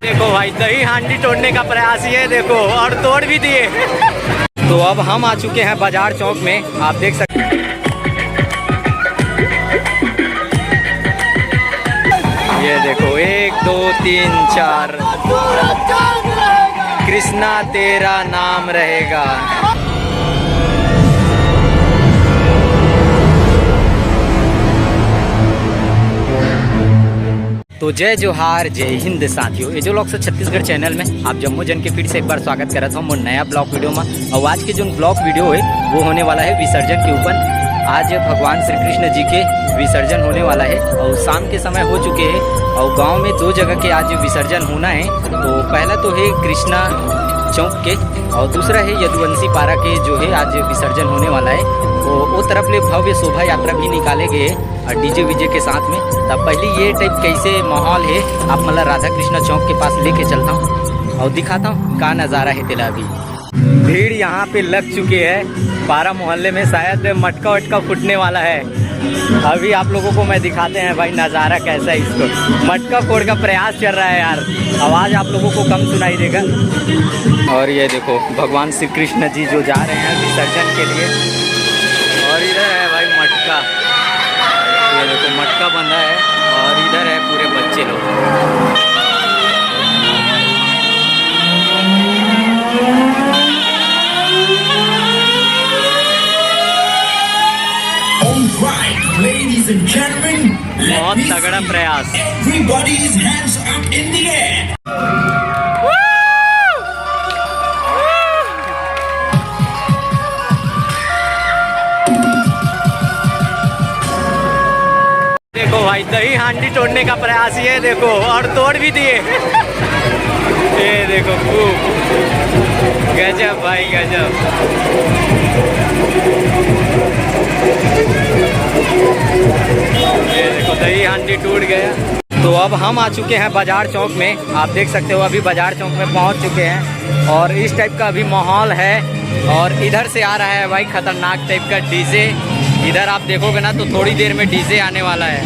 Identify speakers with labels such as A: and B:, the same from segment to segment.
A: देखो भाई दही हांडी तोड़ने का प्रयास ये देखो, और तोड़ भी दिए। तो अब हम आ चुके हैं बाजार चौक में, आप देख सकते हैं। ये देखो 1 2 3 4 कृष्णा तेरा नाम रहेगा। तो जय जोहार, जय हिंद साथियों। ये जो लोग से छत्तीसगढ़ चैनल में आप जम्मू जन के फिर से एक बार स्वागत करता हूँ नया ब्लॉग वीडियो में। और आज के जो ब्लॉग वीडियो है वो होने वाला है विसर्जन के ऊपर। आज भगवान श्री कृष्ण जी के विसर्जन होने वाला है और शाम के समय हो चुके हैं। और गांव में 2 जगह के आज विसर्जन होना है। तो पहला तो है कृष्णा चौक के और दूसरा है यदुवंशी पारा के जो है आज विसर्जन होने वाला है। तो वो तरफ ले भव्य शोभा यात्रा भी निकाले गए और डीजे वीजे के साथ में। तब पहले ये टाइप कैसे माहौल है आप मतलब राधा कृष्णा चौक के पास लेके चलता हूँ और दिखाता हूँ क्या नज़ारा है तेला। अभी भीड़ यहाँ पे लग चुके हैं पारा मोहल्ले में, शायद मटका वटका फूटने वाला है। अभी आप लोगों को मैं दिखाते हैं भाई नज़ारा कैसा है। इसको मटका फोड़ का प्रयास चल रहा है यार, आवाज़ आप लोगों को कम सुनाई देगा। और ये देखो भगवान श्री कृष्ण जी जो जा रहे हैं विसर्जन के लिए। और इधर है भाई मटका, ये देखो मटका बंधा है और इधर है पूरे बच्चे लोग। बहुत तगड़ा प्रयास।
B: Everybody's hands up in the air.
A: देखो भाई दही हांडी तोड़ने का प्रयास ये देखो, और तोड़ भी दिए। ये देखो खूब गजब भाई गजब। ये देखो दही हांडी टूट गया। तो अब हम आ चुके हैं बाजार चौक में, आप देख सकते हो अभी बाजार चौक में पहुंच चुके हैं। और इस टाइप का अभी माहौल है। और इधर से आ रहा है भाई खतरनाक टाइप का डीजे। इधर आप देखोगे ना तो थोड़ी देर में डीजे आने वाला है।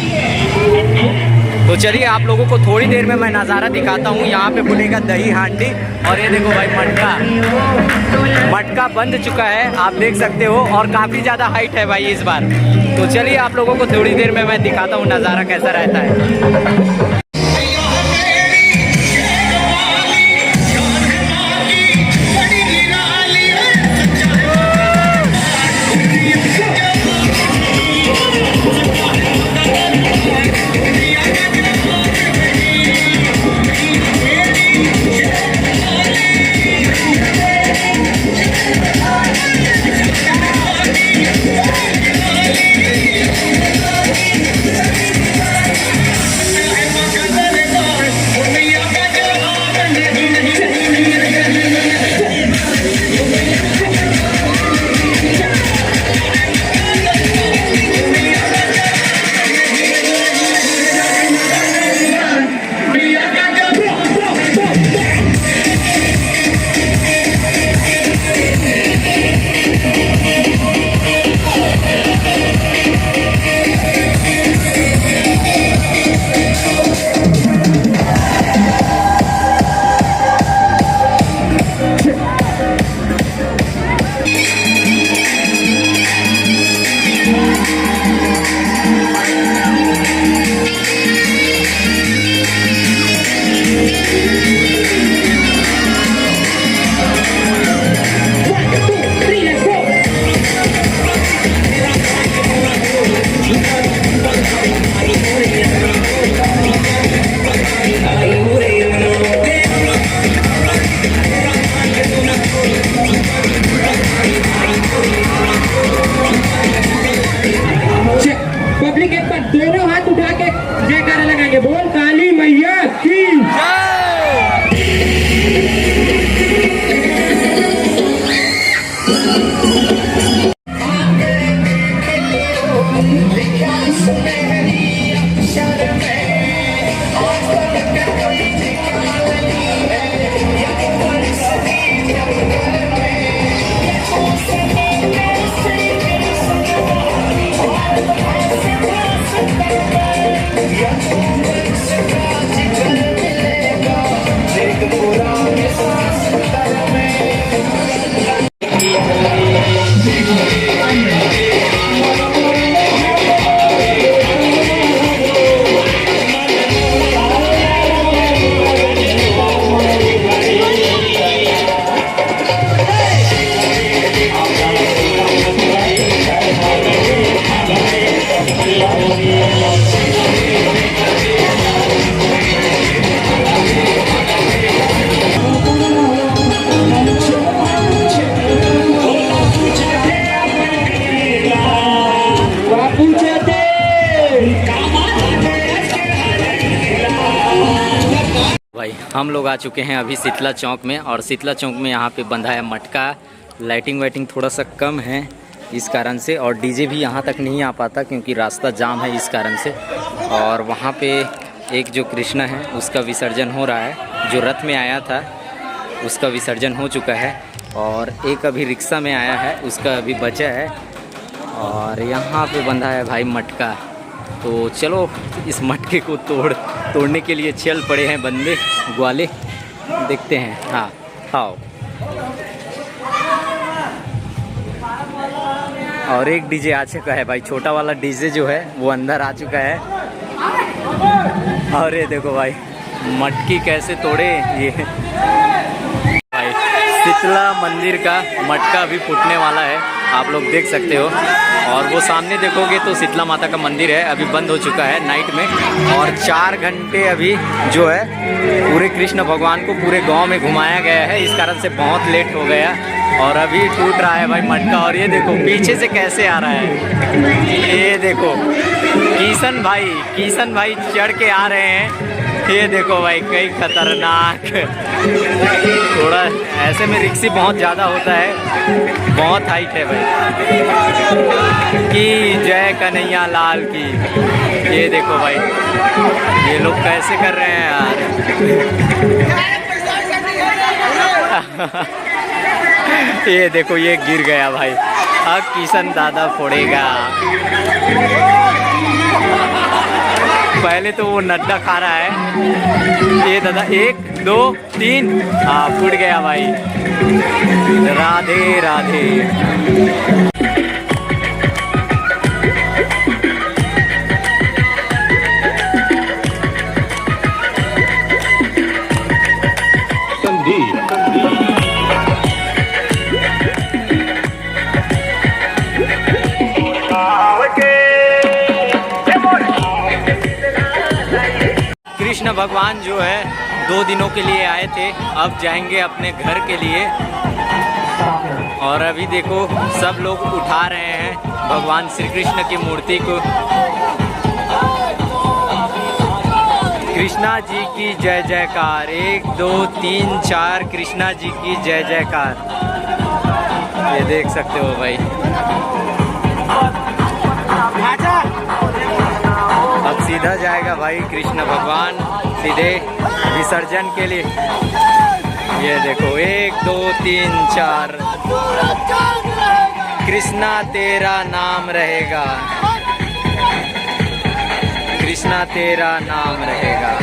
A: तो चलिए आप लोगों को थोड़ी देर में मैं नज़ारा दिखाता हूँ। यहाँ पे खुलेगा दही हांडी और ये देखो भाई मटका बंद चुका है, आप देख सकते हो। और काफ़ी ज़्यादा हाइट है भाई इस बार। तो चलिए आप लोगों को थोड़ी देर में मैं दिखाता हूँ नज़ारा कैसा रहता है।
B: Shut
A: भाई, हम लोग आ चुके हैं अभी शीतला चौक में, और शीतला चौक में यहाँ पे बंधा है मटका। लाइटिंग वाइटिंग थोड़ा सा कम है इस कारण से, और डीजे भी यहाँ तक नहीं आ पाता क्योंकि रास्ता जाम है इस कारण से। और वहाँ पे एक जो कृष्णा है उसका विसर्जन हो रहा है, जो रथ में आया था उसका विसर्जन हो चुका है, और एक अभी रिक्शा में आया है उसका अभी बचा है। और यहाँ पे बंधा है भाई मटका। तो चलो इस मटके को तोड़ने के लिए चल पड़े हैं बंदे ग्वाले, देखते हैं। हाँ हाँ, और एक डीजे आ चुका है भाई, छोटा वाला डीजे जो है वो अंदर आ चुका है। और ये देखो भाई मटकी कैसे तोड़े ये भाई, शीतला मंदिर का मटका भी फूटने वाला है, आप लोग देख सकते हो। और वो सामने देखोगे तो शीतला माता का मंदिर है, अभी बंद हो चुका है नाइट में। और 4 घंटे अभी जो है पूरे कृष्ण भगवान को पूरे गांव में घुमाया गया है, इस कारण से बहुत लेट हो गया। और अभी टूट रहा है भाई मटका, और ये देखो पीछे से कैसे आ रहा है, ये देखो किशन भाई चढ़ के आ रहे हैं। ये देखो भाई कई खतरनाक, थोड़ा ऐसे में रिक्सी बहुत ज़्यादा होता है, बहुत हाइट है भाई। की जय कन्हैया लाल की। ये देखो भाई ये लोग कैसे कर रहे हैं यार। ये देखो ये गिर गया भाई, अब किशन दादा फोड़ेगा। पहले तो वो नड्डा खा रहा है। ये दादा 1 2 3, हाँ फूट गया भाई। राधे राधे। कृष्ण भगवान जो है 2 दिनों के लिए आए थे, अब जाएंगे अपने घर के लिए। और अभी देखो सब लोग उठा रहे हैं भगवान श्री कृष्ण की मूर्ति को। कृष्णा जी की जय जयकार, 1 2 3 4 कृष्णा जी की जय जयकार। ये देख सकते हो भाई। अब सीधा जाएगा भाई कृष्ण भगवान सीधे विसर्जन के लिए। ये देखो 1 2 3 4, कृष्णा तेरा नाम रहेगा, कृष्णा तेरा नाम रहेगा।